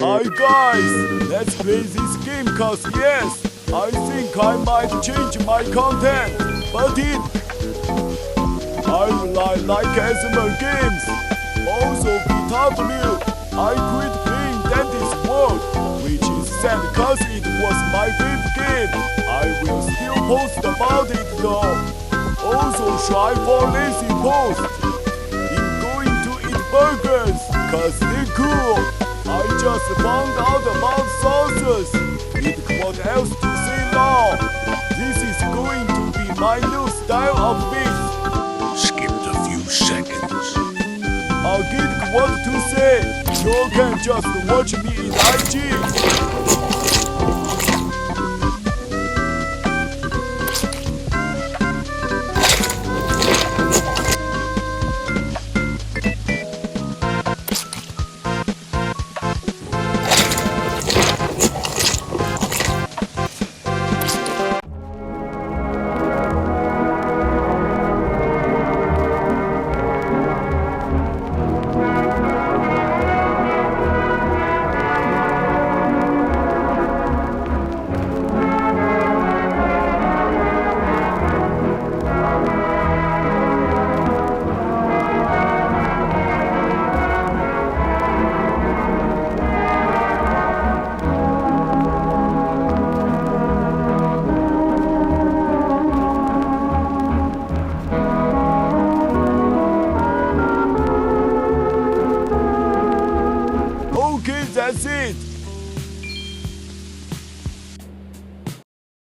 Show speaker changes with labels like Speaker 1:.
Speaker 1: Hi guys, let's play this game cause yes, I think I might change my content, but I like ASMR games. Also BW, I quit playing Dandy's World, which is sad cause it was my favorite game. I will still post about it though. Also try for lazy post. I'm going to eat burgers cause they're cool. I just found out about sauces. What else to say now? This is going to be my new style of this.
Speaker 2: Skipped a few seconds.
Speaker 1: I'll get what to say. You can just watch me in IG.